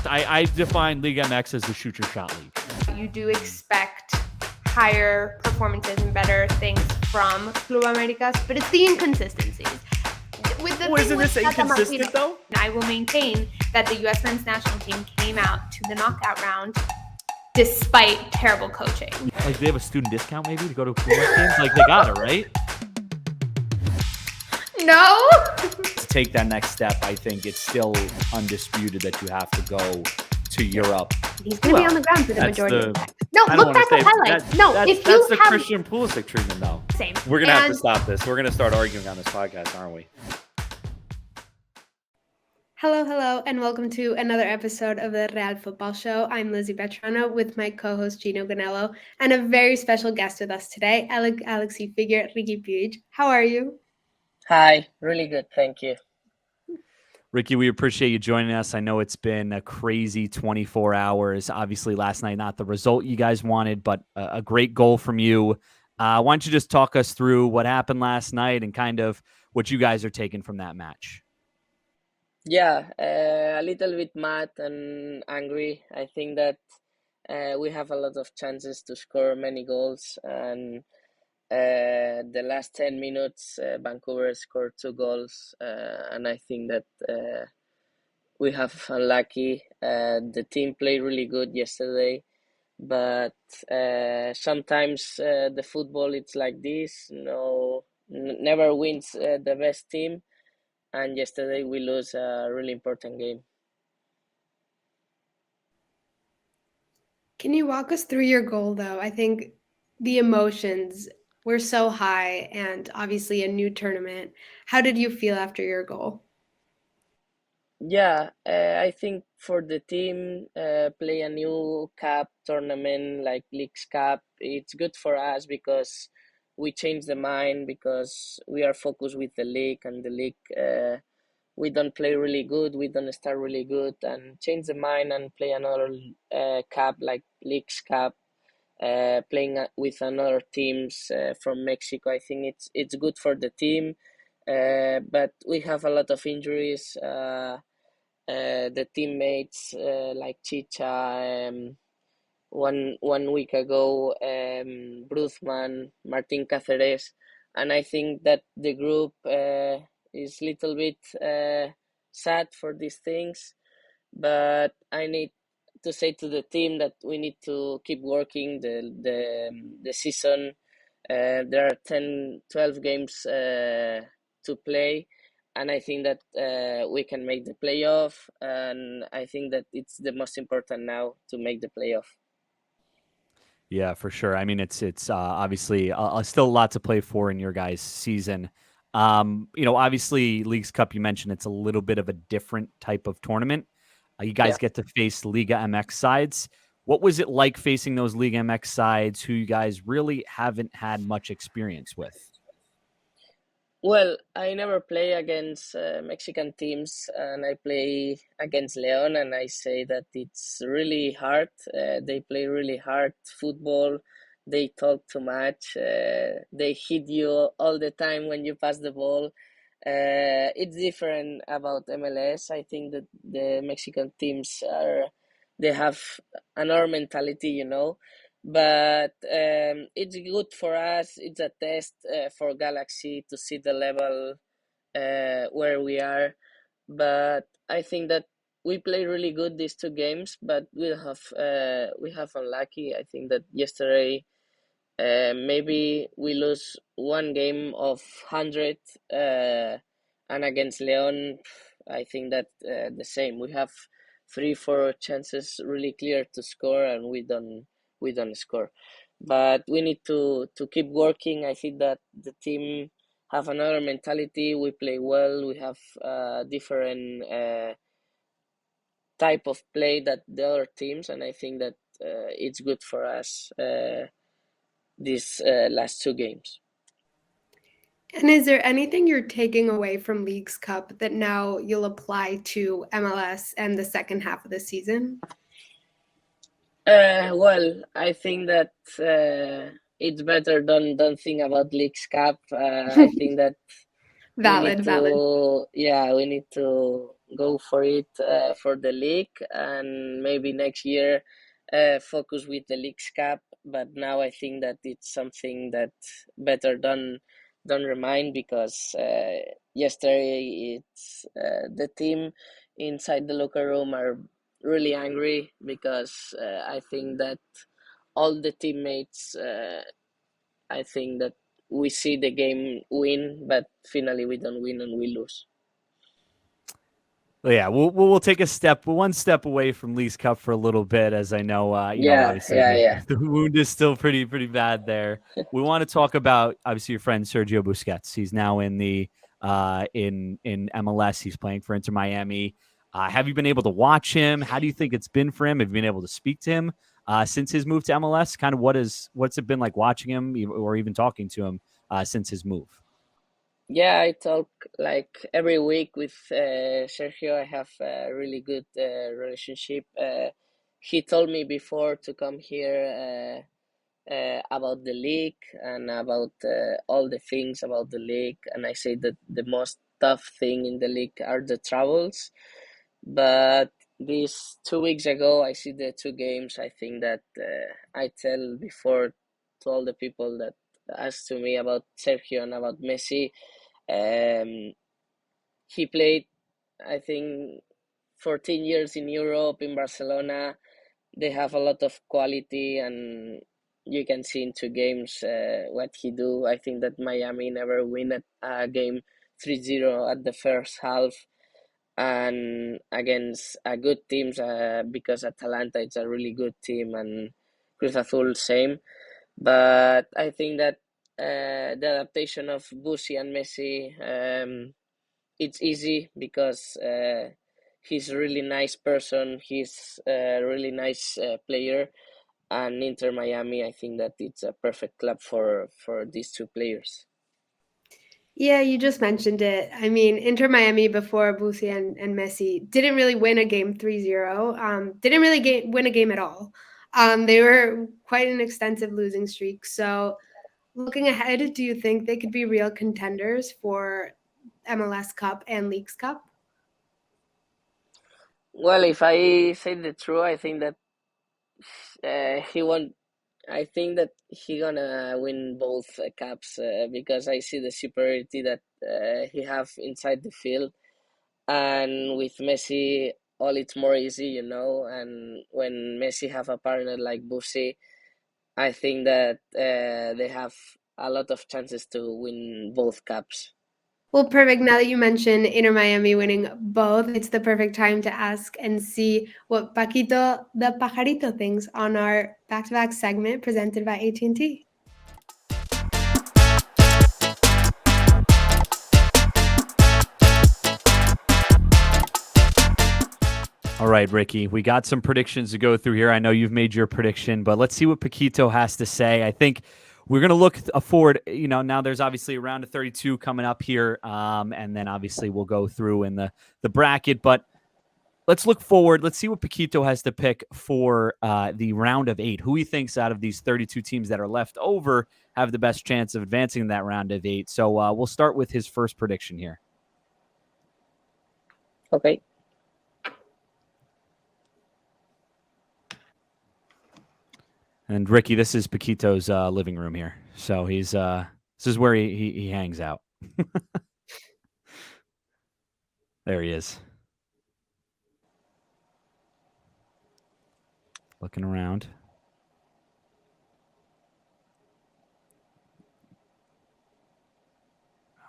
I define Liga MX as the shoot your shot league. You do expect higher performances and better things from Club Americas, but it's the inconsistencies. Isn't this inconsistent though? I will maintain that the U.S. men's national team came out to the knockout round despite terrible coaching. Like they have a student discount maybe to go to Pumas games? Like they got it, right? No. To take that next step, I think it's still undisputed that you have to go to Europe. He's going to be on the ground for the majority of the time. No, I look back at highlights. That's the Christian Pulisic treatment, though. Same. We're going to have to stop this. We're going to start arguing on this podcast, aren't we? Hello, and welcome to another episode of the Real Football Show. I'm Lizzy Bertrano with my co-host Geno Ganello and a very special guest with us today, Midfielder Riqui Puig. How are you? Hi, really good, thank you. Riqui, we appreciate you joining us. I know it's been a crazy 24 hours. Obviously, last night, not the result you guys wanted, but a great goal from you. Why don't you just talk us through what happened last night and kind of what you guys are taking from that match? Yeah, a little bit mad and angry. I think that we have a lot of chances to score many goals, and the last 10 minutes, Vancouver scored 2 goals, and I think that we have unlucky. The team played really good yesterday, but sometimes the football it's like this. Never wins the best team. And yesterday we lose a really important game. Can you walk us through your goal, though? I think the emotions were so high and obviously a new tournament. How did you feel after your goal? Yeah, I think for the team, play a new cup tournament like Leagues Cup, it's good for us because we change the mind because we are focused with the league, and the league we don't play really good, we don't start really good, and change the mind and play another cup like Leagues Cup, playing with another teams from Mexico. I think it's good for the team, but we have a lot of injuries. The teammates like Chicha. One week ago, Bruthman, Martin Cáceres, and I think that the group is a little bit sad for these things, but I need to say to the team that we need to keep working the season. There are 10-12 games to play, and I think that we can make the playoff, and I think that it's the most important now to make the playoff. Yeah, for sure. I mean, it's obviously still a lot to play for in your guys' season. Obviously, Leagues Cup, you mentioned it's a little bit of a different type of tournament. You guys get to face Liga MX sides. What was it like facing those Liga MX sides who you guys really haven't had much experience with? Well, I never play against Mexican teams, and I play against Leon, and I say that it's really hard. They play really hard football. They talk too much. They hit you all the time when you pass the ball. It's different about MLS. I think that the Mexican teams they have another mentality, but it's good for us. It's a test for Galaxy to see the level where we are. But I think that we play really good these 2 games, but we have unlucky. I think that yesterday maybe we lose 1 game of 100, and against Leon, I think that the same. We have 3-4 chances really clear to score, and we don't score. But we need to keep working. I think that the team have another mentality. We play well. We have different type of play that the other teams, and I think that it's good for us these last 2 games. And is there anything you're taking away from Leagues Cup that now you'll apply to MLS and the second half of the season? Well, I think that it's better don't think about Leagues Cup. I think that valid. Yeah, we need to go for it for the league, and maybe next year focus with the Leagues Cup. But now I think that it's something that better don't remind, because yesterday it's the team inside the locker room are really angry, because I think that all the teammates, I think that we see the game win, but finally we don't win and we lose. Well, yeah, we'll take one step away from Leagues Cup for a little bit, as I know, obviously Yeah. the wound is still pretty bad there. We want to talk about obviously your friend Sergio Busquets. He's now in the in MLS. He's playing for Inter Miami. Have you been able to watch him? How do you think it's been for him? Have you been able to speak to him since his move to MLS? Kind of what's it been like watching him or even talking to him since his move? Yeah, I talk like every week with Sergio. I have a really good relationship. He told me before to come here about the league and about all the things about the league. And I say that the most tough thing in the league are the travels. But these 2 weeks ago, I see the two games. I think that I tell before to all the people that asked to me about Sergio and about Messi. He played, I think, 14 years in Europe, in Barcelona. They have a lot of quality, and you can see in two games what he do. I think that Miami never win a game 3-0 at the first half, and against a good teams, because Atalanta is a really good team, and Cruz Azul same. But I think that the adaptation of Busi and Messi, it's easy, because he's a really nice person. He's a really nice player, and Inter Miami, I think that it's a perfect club for these two players. Yeah, you just mentioned it. I mean, Inter Miami before Busi and Messi didn't really win a game 3-0. Didn't really win a game at all. They were quite an extensive losing streak. So, looking ahead, do you think they could be real contenders for MLS Cup and Leagues Cup? Well, if I say the truth, I think that he won. I think that he gonna win both cups, because I see the superiority that he have inside the field, and with Messi, all it's more easy, And when Messi have a partner like Busi, I think that they have a lot of chances to win both cups. Well, perfect. Now that you mentioned Inter Miami winning both, it's the perfect time to ask and see what Paquito the Pajarito thinks on our back-to-back segment presented by AT&T. All right, Ricky, we got some predictions to go through here. I know you've made your prediction, but let's see what Paquito has to say. I think we're going to look forward. Now there's obviously a round of 32 coming up here, and then obviously we'll go through in the bracket. But let's look forward. Let's see what Paquito has to pick for the round of 8. Who he thinks out of these 32 teams that are left over have the best chance of advancing in that round of 8. So we'll start with his first prediction here. Okay. And Ricky, this is Paquito's living room here. So he's this is where he hangs out. There he is. Looking around.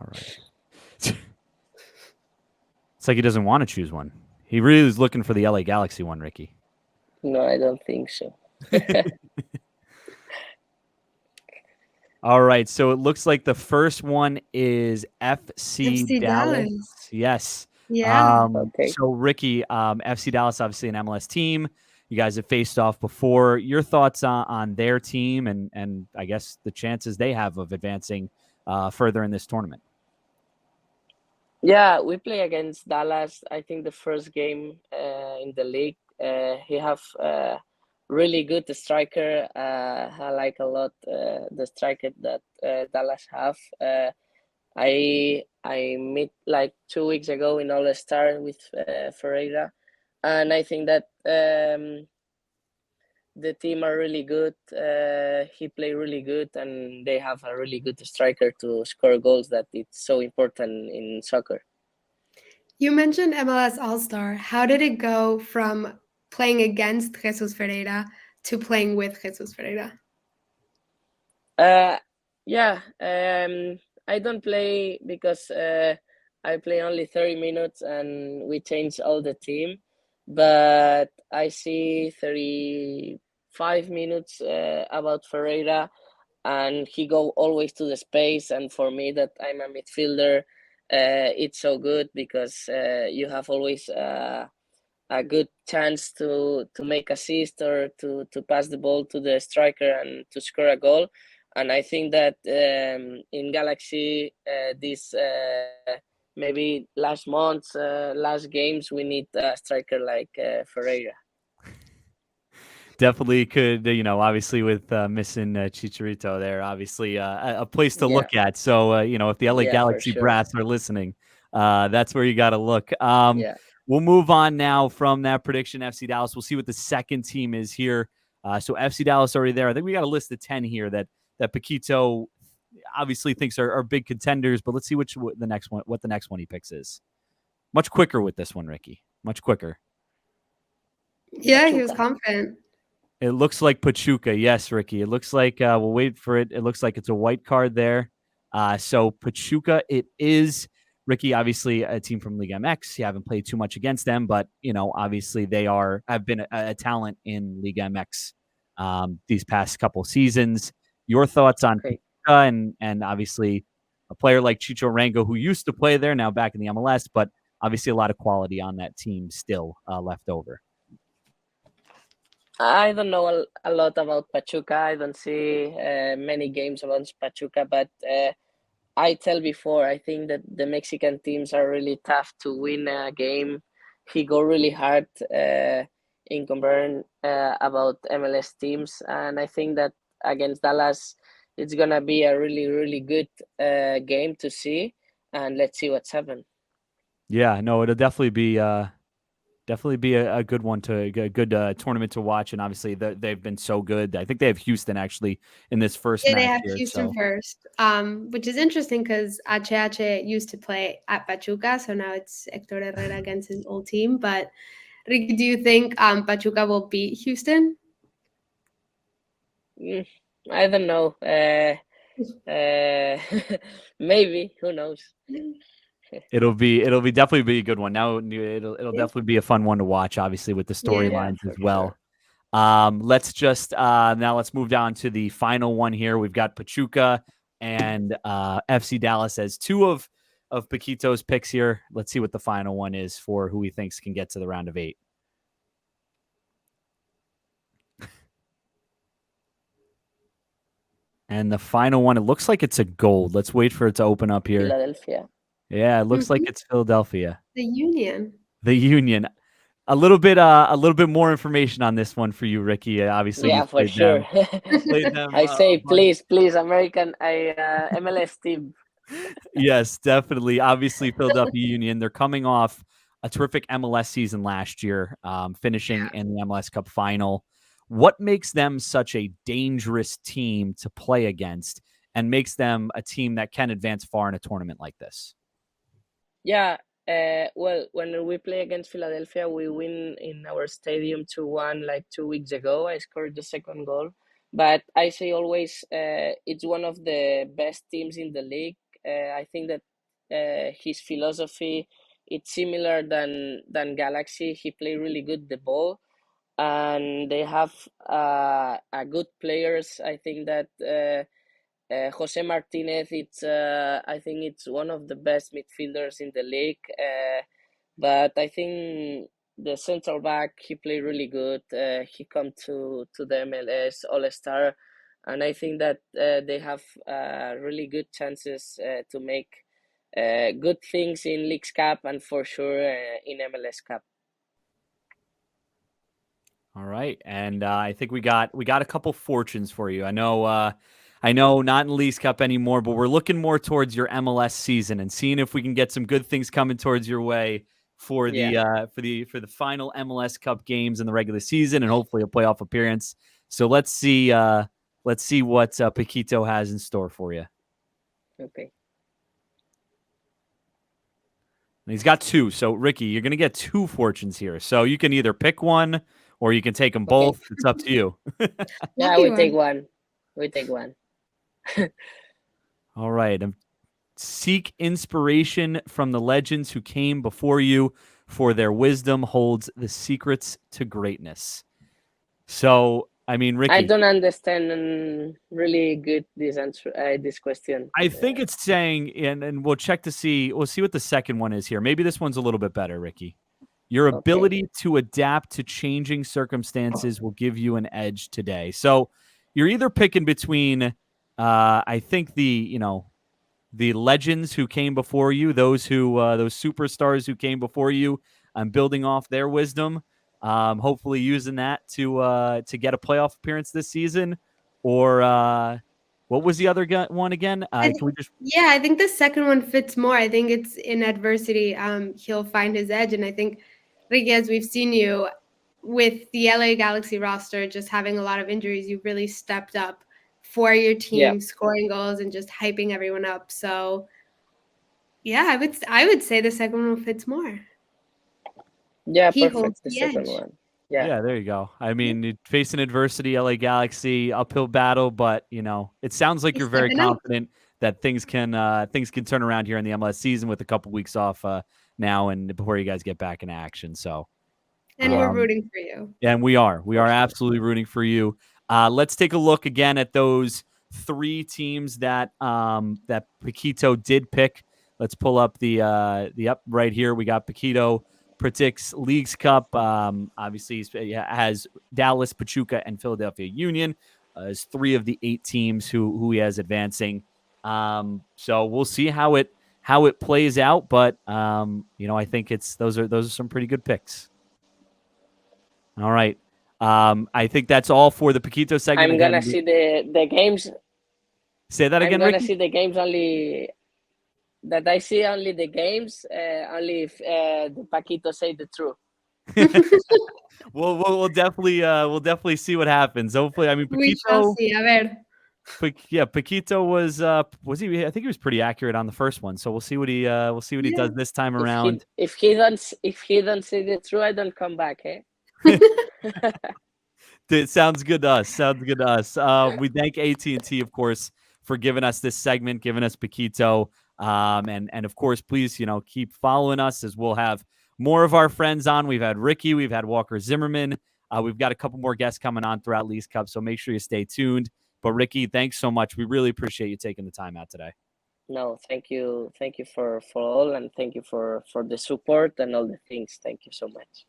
All right. It's like he doesn't want to choose one. He really is looking for the LA Galaxy one, Ricky. No, I don't think so. All right, so it looks like the first one is FC Dallas. Yes. Yeah. Okay. So Ricky, FC Dallas, obviously an MLS team. You guys have faced off before. Your thoughts on their team and I guess the chances they have of advancing further in this tournament? Yeah, we play against Dallas. I think the first game in the league, he have really good striker. I like a lot the striker that Dallas have. I met like 2 weeks ago in All Star with Ferreira, and I think that the team are really good. He play really good, and they have a really good striker to score goals. That it's so important in soccer. You mentioned MLS All Star. How did it go from playing against Jesus Ferreira to playing with Jesus Ferreira? Uh, yeah. I don't play because I play only 30 minutes, and we change all the team. But I see 35 minutes about Ferreira, and he go always to the space. And for me, that I'm a midfielder, it's so good because you have always a good chance to make assist or to pass the ball to the striker and to score a goal. And I think that in Galaxy, this maybe last months, last games, we need a striker like Ferreira. Definitely could, obviously with missing Chicharito there, obviously a place to Yeah, look at. So, if the LA yeah, for Galaxy sure. brass are listening, that's where you got to look. Yeah. We'll move on now from that prediction, FC Dallas. We'll see what the second team is here. So FC Dallas already there. I think we got a list of 10 here that Paquito obviously thinks are big contenders, but let's see what the next one he picks is. Much quicker with this one, Ricky. Much quicker. Yeah, he was Pachuca. confident. It looks like Pachuca. Yes, Ricky. It looks like we'll wait for it. It looks like it's a white card there. So Pachuca, it is. Ricky, obviously a team from Liga MX. You haven't played too much against them, but obviously they have been a talent in Liga MX these past couple seasons. Your thoughts on Okay. Pachuca and obviously a player like Chicho Rango who used to play there, now back in the MLS, but obviously a lot of quality on that team still left over. I don't know a lot about Pachuca. I don't see many games about Pachuca, but I tell before, I think that the Mexican teams are really tough to win a game. He go really hard in comparing about MLS teams, and I think that against Dallas, it's gonna be a really really good game to see, and let's see what's happened. Yeah, no, it'll definitely be a good one a good tournament to watch, and obviously they've been so good. I think they have Houston actually in this first Yeah, they match have here. Houston So first, which is interesting because HH used to play at Pachuca, so now it's Hector Herrera against his old team. But Ricky, do you think Pachuca will beat Houston? I don't know. Maybe, who knows? it'll be definitely be a good one. Now it'll Yeah. definitely be a fun one to watch, obviously with the Yeah. Yeah, storylines for as well. sure. Let's just now let's move down to the final one here. We've got Pachuca and FC Dallas as two of Paquito's picks here. Let's see what the final one is for who he thinks can get to the round of 8. And the final one, it looks like it's a gold. Let's wait for it to open up here. Philadelphia. Yeah, it looks like Mhm. it's Philadelphia. The Union. The Union. A little bit more information on this one for you, Ricky. Obviously, you Yeah, for played sure. them. Played them I a say, bunch. please, American, MLS team. Yes, definitely. Obviously, Philadelphia Union. They're coming off a terrific MLS season last year, finishing in the MLS Cup final. What makes them such a dangerous team to play against, and makes them a team that can advance far in a tournament like this? Yeah. Well, when we play against Philadelphia, we win in our stadium 2-1 like 2 weeks ago. I scored the second goal. But I say always, it's one of the best teams in the league. I think that his philosophy it's similar than Galaxy. He play really good the ball, and they have a good players. I think that Jose Martinez, it's I think it's one of the best midfielders in the league. But I think the central back he played really good. He come to the MLS All Star, and I think that they have really good chances to make good things in Leagues Cup and for sure in MLS Cup. All right, and I think we got a couple fortunes for you. I I know not in Leagues Cup anymore, but we're looking more towards your MLS season and seeing if we can get some good things coming towards your way for the final MLS Cup games in the regular season and hopefully a playoff appearance. So let's see what Paquito has in store for you. Okay. And he's got 2. So Ricky, you're going to get 2 fortunes here. So you can either pick one or you can take them both. It's up to you. Yeah, we take one. We take one. All right. Seek inspiration from the legends who came before you, for their wisdom holds the secrets to greatness. So, I mean, Ricky, I don't understand really good this answer. This question. I think it's saying, and we'll check to see. We'll see what the second one is here. Maybe this one's a little bit better, Ricky. Your ability to adapt to changing circumstances will give you an edge today. So, you're either picking between, I think the legends who came before you, those superstars who came before you, building off their wisdom, hopefully using that to get a playoff appearance this season, or what was the other one again? I think the second one fits more. I think it's in adversity, he'll find his edge, and I think, Ricky, as we've seen you with the LA Galaxy roster just having a lot of injuries, you really stepped up for your team, scoring goals and just hyping everyone up. So, yeah, I would say the second one fits more. Yeah, perfect. The second one. Yeah, there you go. I mean, facing adversity, LA Galaxy, uphill battle, but it sounds like you're very confident that things can turn around here in the MLS season with a couple weeks off now and before you guys get back in action. So, and we're rooting for you. And we are absolutely rooting for you. Let's take a look again at those 3 teams that Paquito did pick. Let's pull up the up right here. We got Paquito Predicts Leagues Cup. Obviously, he has Dallas, Pachuca, and Philadelphia Union as 3 of the 8 teams who he has advancing. So we'll see how it plays out. But I think those are some pretty good picks. All right. I think that's all for the Paquito segment. I'm gonna see the games. Say that again, I'm gonna Ricky? see the games only. That I see only the games, only if the Paquito say the truth. We'll definitely see what happens. Hopefully, I mean, Paquito. We shall see. A ver. Paquito was he? I think he was pretty accurate on the first one. So we'll see what he does this time around. If he don't say the truth, I don't come back. It sounds good to us. We thank AT&T, of course, for giving us this segment, giving us Paquito. And of course, please, keep following us as we'll have more of our friends on. We've had Ricky, we've had Walker Zimmerman. We've got a couple more guests coming on throughout Leagues Cup, so make sure you stay tuned. But Ricky, thanks so much. We really appreciate you taking the time out today. No, thank you for all, and thank you for the support and all the things. Thank you so much.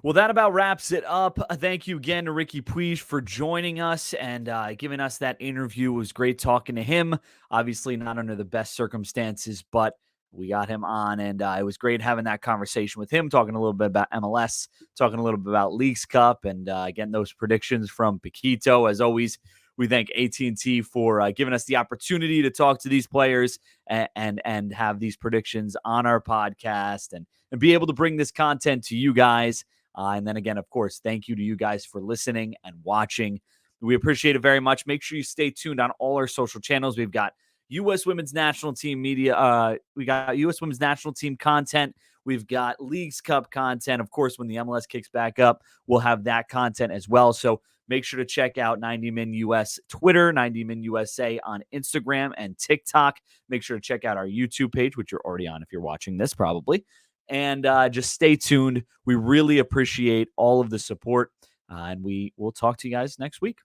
Well, that about wraps it up. Thank you again to Riqui Puig for joining us and giving us that interview. It was great talking to him. Obviously, not under the best circumstances, but we got him on, and it was great having that conversation with him, talking a little bit about MLS, talking a little bit about Leagues Cup, and getting those predictions from Paquito. As always, we thank AT&T for giving us the opportunity to talk to these players and have these predictions on our podcast and be able to bring this content to you guys. And then again, of course, thank you to you guys for listening and watching. We appreciate it very much. Make sure you stay tuned on all our social channels. We've got U.S. Women's National Team media. We got U.S. Women's National Team content. We've got Leagues Cup content. Of course, when the MLS kicks back up, we'll have that content as well. So make sure to check out 90 Min US Twitter, 90 Min USA on Instagram and TikTok. Make sure to check out our YouTube page, which you're already on if you're watching this probably. And just stay tuned. We really appreciate all of the support. And we will talk to you guys next week.